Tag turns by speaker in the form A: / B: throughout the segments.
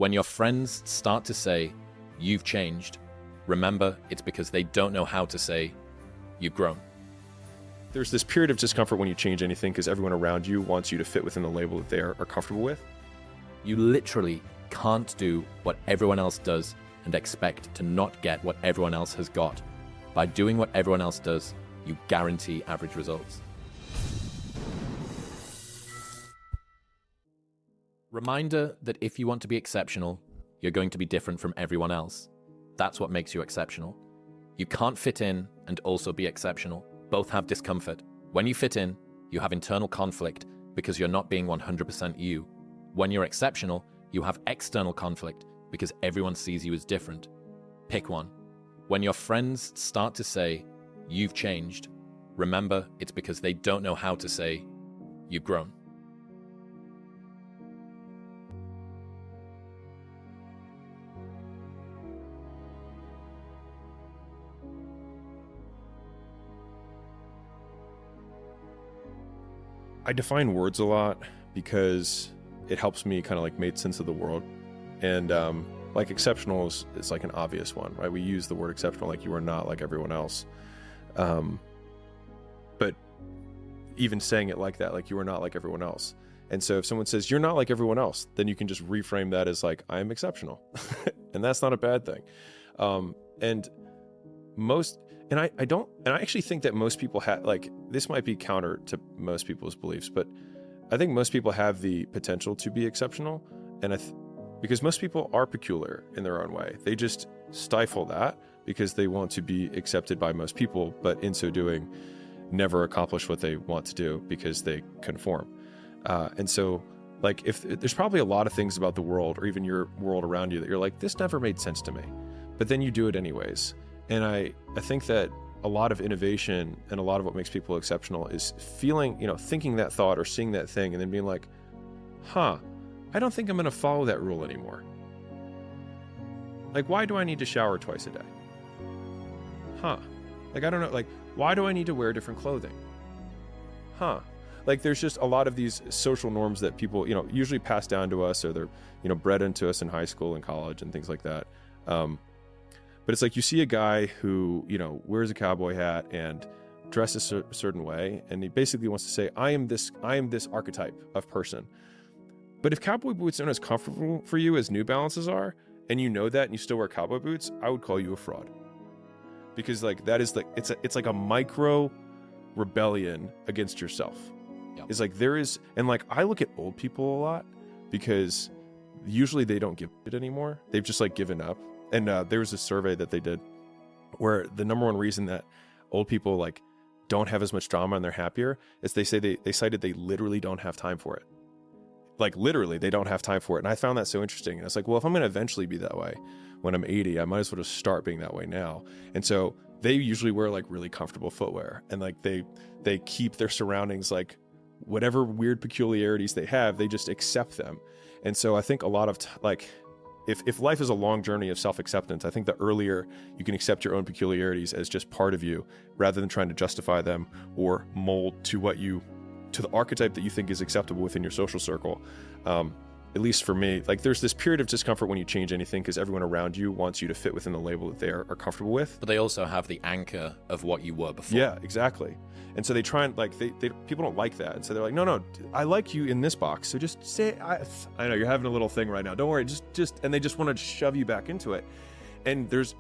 A: When your friends start to say, you've changed, remember it's because they don't know how to say, you've grown.
B: There's this period of discomfort when you change anything because everyone around you wants you to fit within the label that they are comfortable with.
A: You literally can't do what everyone else does and expect to not get what everyone else has got. By doing what everyone else does, you guarantee average results. Reminder that if you want to be exceptional, you're going to be different from everyone else. That's what makes you exceptional. You can't fit in and also be exceptional. Both have discomfort. When you fit in, you have internal conflict because you're not being 100% you. When you're exceptional, you have external conflict because everyone sees you as different. Pick one. When your friends start to say, you've changed, remember it's because they don't know how to say, you've grown.
B: I define words a lot because it helps me kind of like make sense of the world. And like exceptional is like an obvious one, right? We use the word exceptional like you are not like everyone else. But even saying it like that, like you are not like everyone else. And so if someone says you're not like everyone else, then you can just reframe that as like, I am exceptional. And that's not a bad thing. I actually think that most people have, like, this might be counter to most people's beliefs, but I think most people have the potential to be exceptional. And because most people are peculiar in their own way, they just stifle that because they want to be accepted by most people, but in so doing, never accomplish what they want to do because they conform. And so, like, if there's probably a lot of things about the world or even your world around you that you're like, this never made sense to me, but then you do it anyways. And I think that a lot of innovation and a lot of what makes people exceptional is feeling, thinking that thought or seeing that thing and then being like, I don't think I'm going to follow that rule anymore. Like, why do I need to shower twice a day? Like, I don't know. Like, why do I need to wear different clothing? Like, there's just a lot of these social norms that people, usually pass down to us or they're, bred into us in high school and college and things like that. But it's like you see a guy who, wears a cowboy hat and dresses a certain way, and he basically wants to say, I am this archetype of person. But if cowboy boots aren't as comfortable for you as New Balances are, and you know that and you still wear cowboy boots, I would call you a fraud. Because like that is like it's like a micro rebellion against yourself. Yep. It's like there is, and like I look at old people a lot because usually they don't give it anymore. They've just like given up. And there was a survey that they did where the number one reason that old people like don't have as much drama and they're happier is they say they cited they literally don't have time for it. Like literally they don't have time for it. And I found that so interesting. And I was like, well, if I'm going to eventually be that way when I'm 80, I might as well just start being that way now. And so they usually wear like really comfortable footwear and like they keep their surroundings, like whatever weird peculiarities they have, they just accept them. And so I think a lot of if life is a long journey of self-acceptance, I think the earlier you can accept your own peculiarities as just part of you, rather than trying to justify them or mold to the archetype that you think is acceptable within your social circle. At least for me, like there's this period of discomfort when you change anything because everyone around you wants you to fit within the label that they are comfortable with.
A: But they also have the anchor of what you were before.
B: Yeah, exactly. And so they try and like, people don't like that. And so they're like, no, I like you in this box. So just say, I know you're having a little thing right now. Don't worry. And they just want to shove you back into it. And there's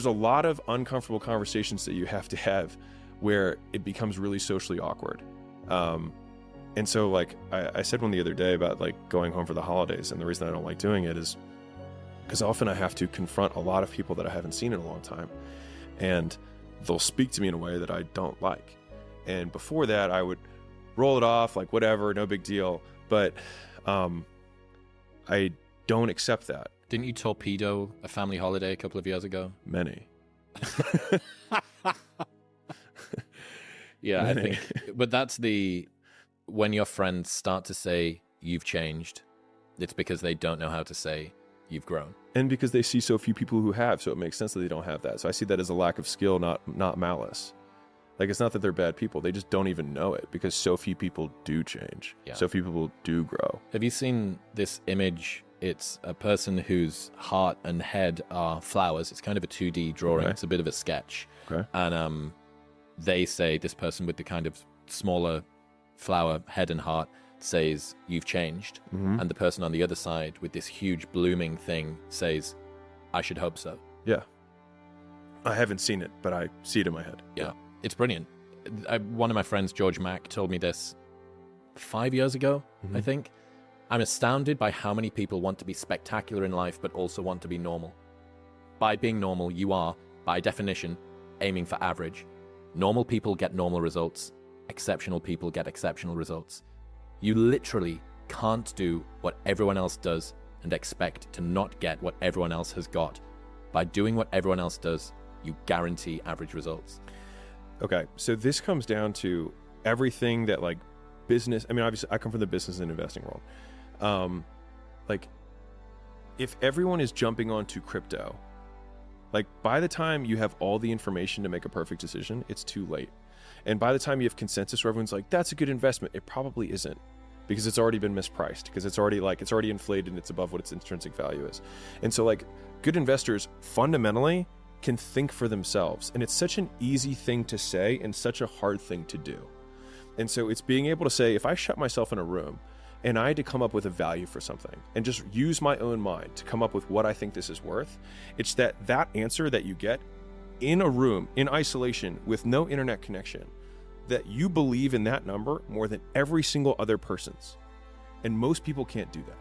B: a lot of uncomfortable conversations that you have to have where it becomes really socially awkward. And so like I said one the other day about like going home for the holidays. And the reason I don't like doing it is because often I have to confront a lot of people that I haven't seen in a long time. And they'll speak to me in a way that I don't like. And before that, I would roll it off like whatever, no big deal. But I don't accept that.
A: Didn't you torpedo a family holiday a couple of years ago?
B: Many.
A: Yeah, Many. I think. But that's when your friends start to say you've changed, it's because they don't know how to say you've grown.
B: And because they see so few people who have, so it makes sense that they don't have that. So I see that as a lack of skill, not malice. Like, it's not that they're bad people. They just don't even know it because so few people do change. Yeah. So few people do grow.
A: Have you seen this image It's a person whose heart and head are flowers. It's kind of a 2D drawing.
B: Okay.
A: It's a bit of a sketch.
B: Okay.
A: And they say, this person with the kind of smaller flower head and heart says, "You've changed."
B: Mm-hmm.
A: And the person on the other side with this huge blooming thing says, "I should hope so."
B: Yeah. I haven't seen it, but I see it in my head.
A: Yeah. It's brilliant. One of my friends, George Mack, told me this 5 years ago, I think. I'm astounded by how many people want to be spectacular in life, but also want to be normal. By being normal, you are, by definition, aiming for average. Normal people get normal results. Exceptional people get exceptional results. You literally can't do what everyone else does and expect to not get what everyone else has got. By doing what everyone else does, you guarantee average results.
B: Okay, so this comes down to everything that like business. I mean, obviously, I come from the business and investing world. Like, if everyone is jumping onto crypto, like by the time you have all the information to make a perfect decision, it's too late. And by the time you have consensus where everyone's like, "That's a good investment," it probably isn't, because it's already been mispriced, because it's already inflated and it's above what its intrinsic value is. And so like good investors fundamentally can think for themselves. And it's such an easy thing to say and such a hard thing to do. And so it's being able to say, if I shut myself in a room and I had to come up with a value for something and just use my own mind to come up with what I think this is worth, it's that answer that you get in a room, in isolation, with no internet connection, that you believe in that number more than every single other person's. And most people can't do that.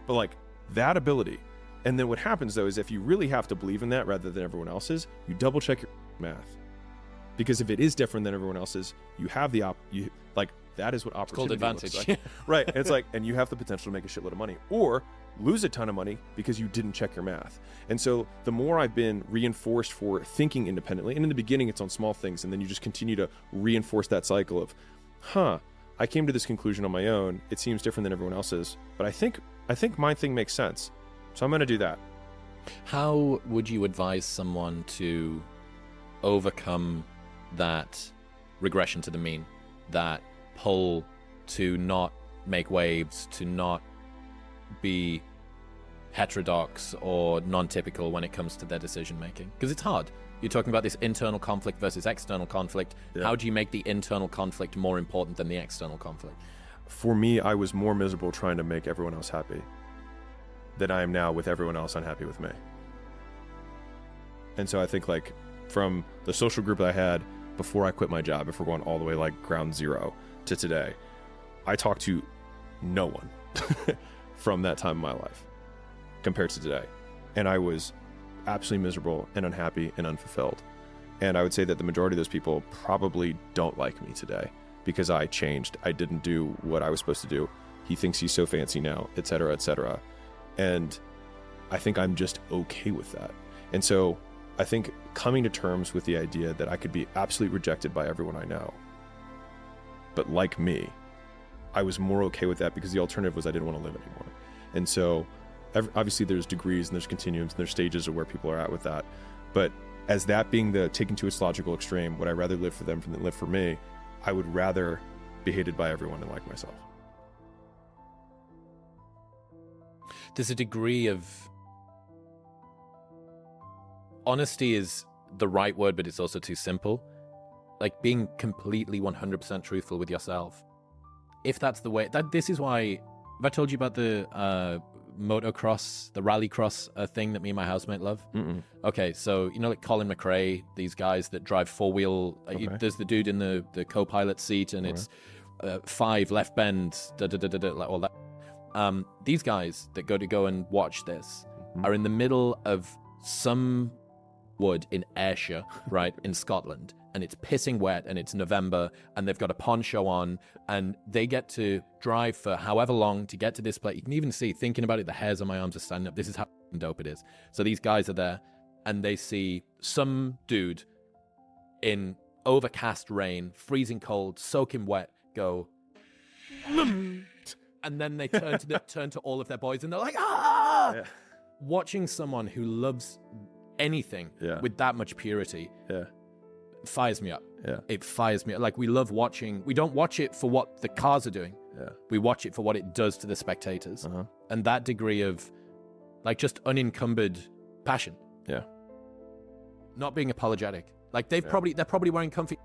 B: But like that ability. And then what happens though is if you really have to believe in that rather than everyone else's, you double check your math. Because if it is different than everyone else's, you have the that is what opportunity
A: It's called advantage.
B: looks like. Right. It's like, and you have the potential to make a shitload of money or lose a ton of money because you didn't check your math. And so the more I've been reinforced for thinking independently, and in the beginning it's on small things, and then you just continue to reinforce that cycle of, I came to this conclusion on my own. It seems different than everyone else's, but I think my thing makes sense. So I'm going to do that.
A: How would you advise someone to overcome that regression to the mean, that pull to not make waves, to not be heterodox or non-typical when it comes to their decision making? Because it's hard. You're talking about this internal conflict versus external conflict. Yeah. How do you make the internal conflict more important than the external conflict?
B: For me, I was more miserable trying to make everyone else happy than I am now with everyone else unhappy with me. And so I think like from the social group that I had before I quit my job, if we're going all the way like ground zero to today, I talked to no one from that time in my life compared to today. And I was absolutely miserable and unhappy and unfulfilled. And I would say that the majority of those people probably don't like me today because I changed. I didn't do what I was supposed to do. He thinks he's so fancy now, et cetera, et cetera. And I think I'm just okay with that. And so I think coming to terms with the idea that I could be absolutely rejected by everyone I know, but like me, I was more okay with that because the alternative was I didn't want to live anymore. And so obviously there's degrees and there's continuums and there's stages of where people are at with that. But as that being the taken to its logical extreme, would I rather live for them than live for me? I would rather be hated by everyone and like myself.
A: There's a degree of honesty is the right word, but it's also too simple. Like being completely 100% truthful with yourself. If that's the way, this is why, have I told you about the motocross, the rallycross thing that me and my housemate love?
B: Mm-mm.
A: Okay, so you know like Colin McRae, these guys that drive four-wheel, there's the dude in the co-pilot seat and it's 5 left bends, like all that. These guys that go and watch this are in the middle of some wood in Ayrshire, right, in Scotland, and it's pissing wet and it's November and they've got a poncho on and they get to drive for however long to get to this place. You can even see, thinking about it, the hairs on my arms are standing up. This is how dope it is. So these guys are there and they see some dude in overcast rain, freezing cold, soaking wet, go, and then they turn to all of their boys and they're like, ah! Yeah. Watching someone who loves anything with that much purity fires me up. Yeah. It fires me up. Like we love watching, we don't watch it for what the cars are doing. Yeah. We watch it for what it does to the spectators. And that degree of like just unencumbered passion.
B: Yeah.
A: Not being apologetic. Like they're probably wearing comfy.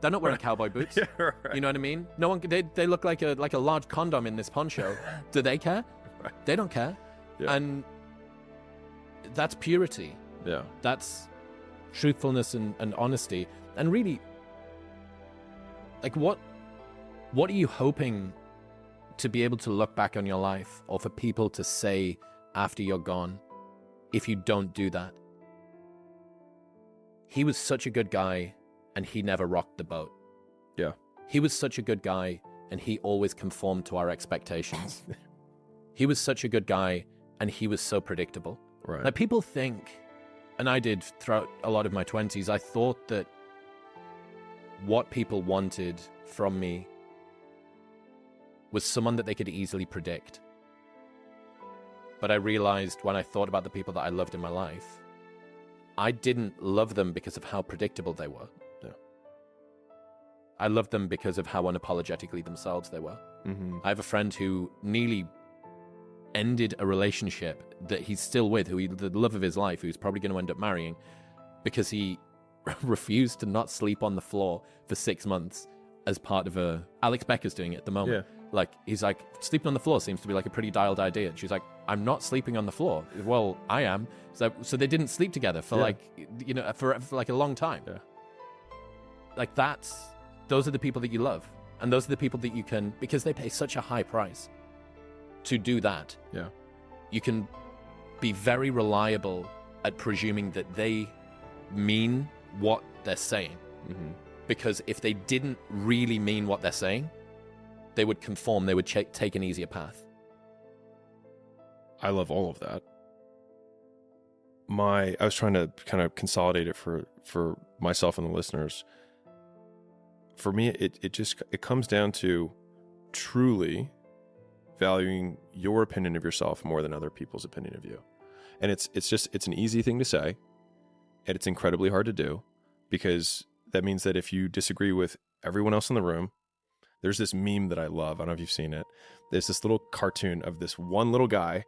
A: They're not wearing cowboy boots.
B: Yeah, right.
A: You know what I mean? No one. They look like a large condom in this poncho. Do they care?
B: Right.
A: They don't care.
B: Yeah.
A: And that's purity.
B: Yeah.
A: That's truthfulness and honesty. And really, like what are you hoping to be able to look back on your life, or for people to say after you're gone, if you don't do that? He was such a good guy, and he never rocked the boat.
B: Yeah.
A: He was such a good guy, and he always conformed to our expectations. He was such a good guy, and he was so predictable.
B: Right.
A: Now, people think, and I did throughout a lot of my 20s, I thought that what people wanted from me was someone that they could easily predict. But I realized when I thought about the people that I loved in my life, I didn't love them because of how predictable they were.
B: Yeah.
A: I loved them because of how unapologetically themselves they were.
B: Mm-hmm.
A: I have a friend who nearly ended a relationship that he's still with, the love of his life, who's probably going to end up marrying, because he refused to not sleep on the floor for 6 months as part of Alex Becker's doing it at the moment.
B: Yeah.
A: Like, he's like, sleeping on the floor seems to be like a pretty dialed idea. And she's like, I'm not sleeping on the floor. Well, I am. So they didn't sleep together for for like a long time.
B: Yeah.
A: Like those are the people that you love. And those are the people that you can, because they pay such a high price to do that.
B: Yeah.
A: You can be very reliable at presuming that they mean what they're saying.
B: Mm-hmm.
A: Because if they didn't really mean what they're saying, they would conform, they would take an easier path.
B: I love all of that. I was trying to kind of consolidate it for myself and the listeners. For me, it comes down to truly valuing your opinion of yourself more than other people's opinion of you. And it's an easy thing to say, and it's incredibly hard to do, because that means that if you disagree with everyone else in the room, there's this meme that I love. I don't know if you've seen it. There's this little cartoon of this one little guy,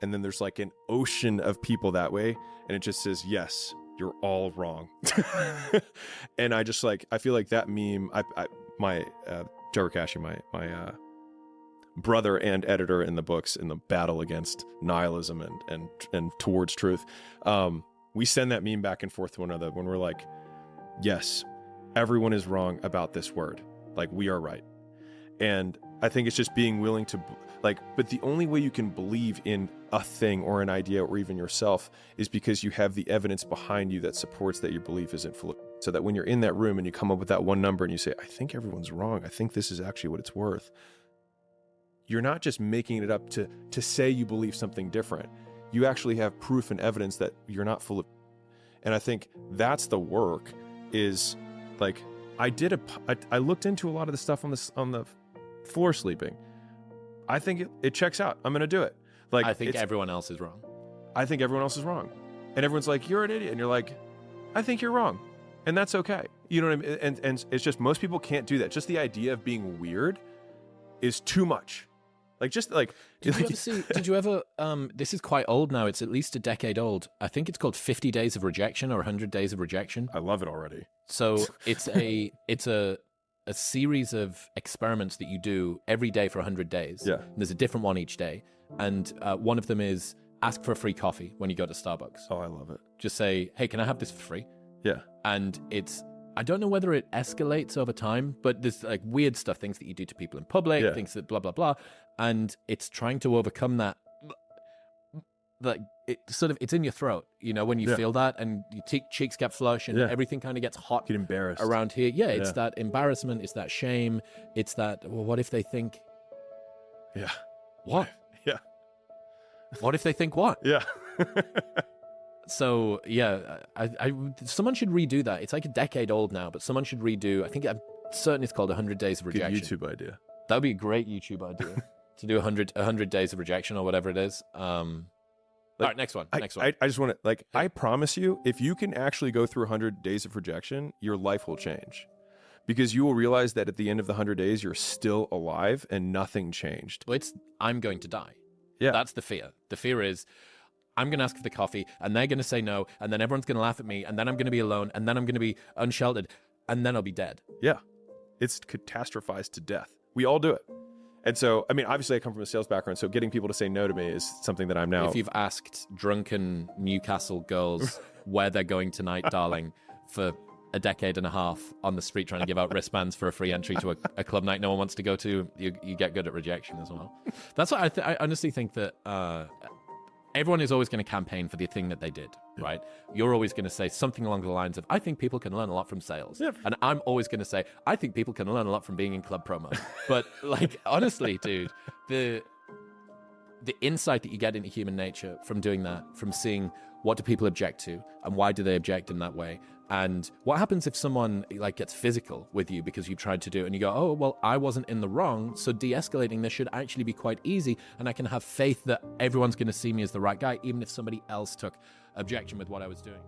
B: and then there's like an ocean of people that way, and it just says, yes, you're all wrong. And I feel like that meme, Trevor Cashy, my brother and editor in the books, in the battle against nihilism and towards truth, we send that meme back and forth to one another when we're like, yes, everyone is wrong about this word. Like, we are right. And I think it's just being willing to, but the only way you can believe in a thing or an idea or even yourself is because you have the evidence behind you that supports that your belief isn't full of. So that when you're in that room and you come up with that one number and you say, I think everyone's wrong, I think this is actually what it's worth, you're not just making it up to say you believe something different. You actually have proof and evidence that you're not full of. And I think that's the work, is like, I looked into a lot of the stuff on the floor sleeping. I think it checks out. I'm going to do it. Like,
A: I think everyone else is wrong.
B: I think everyone else is wrong. And everyone's like, you're an idiot. And you're like, I think you're wrong. And that's okay. You know what I mean? And it's just, most people can't do that. Just the idea of being weird is too much. Like, just like,
A: did you ever, this is quite old now. It's at least a decade old. I think it's called 50 Days of Rejection or 100 Days of Rejection.
B: I love it already.
A: So it's a series of experiments that you do every day for 100 days.
B: Yeah.
A: And there's a different one each day. And one of them is ask for a free coffee when you go to Starbucks.
B: Oh, I love it.
A: Just say, hey, can I have this for free?
B: Yeah.
A: And I don't know whether it escalates over time, but there's like weird stuff, things that you do to people in public, things that blah, blah, blah. And it's trying to overcome that. Like, it's in your throat, when you feel that, and your cheeks get flush and everything kind of gets hot.
B: Get embarrassed.
A: Around here. Yeah, it's that embarrassment, it's that shame, it's that, well, what if they think?
B: Yeah.
A: What?
B: Yeah.
A: What if they think what?
B: Yeah.
A: So, yeah, someone should redo that. It's like a decade old now, but someone should redo, I think I'm certain it's called 100 Days of Rejection.
B: Good YouTube idea.
A: That would be a great YouTube idea, to do 100 Days of Rejection or whatever it is. All right, next one.
B: I just want to, I promise you, if you can actually go through 100 days of rejection, your life will change. Because you will realize that at the end of the 100 days, you're still alive and nothing changed.
A: Well, I'm going to die.
B: Yeah.
A: That's the fear. The fear is, I'm going to ask for the coffee, and they're going to say no, and then everyone's going to laugh at me, and then I'm going to be alone, and then I'm going to be unsheltered, and then I'll be dead.
B: Yeah. It's catastrophized to death. We all do it. And so, I mean, obviously I come from a sales background, so getting people to say no to me is something that I'm now...
A: If you've asked drunken Newcastle girls where they're going tonight, darling, for a decade and a half on the street trying to give out wristbands for a free entry to a club night no one wants to go to, you get good at rejection as well. That's why I honestly think that everyone is always going to campaign for the thing that they did, right? You're always going to say something along the lines of, I think people can learn a lot from sales. Yeah. And I'm always going to say, I think people can learn a lot from being in club promo. But like, honestly, dude, the insight that you get into human nature from doing that, from seeing what do people object to and why do they object in that way, and what happens if someone like gets physical with you because you tried to do it and you go, oh, well, I wasn't in the wrong, so de-escalating this should actually be quite easy, and I can have faith that everyone's going to see me as the right guy, even if somebody else took objection with what I was doing.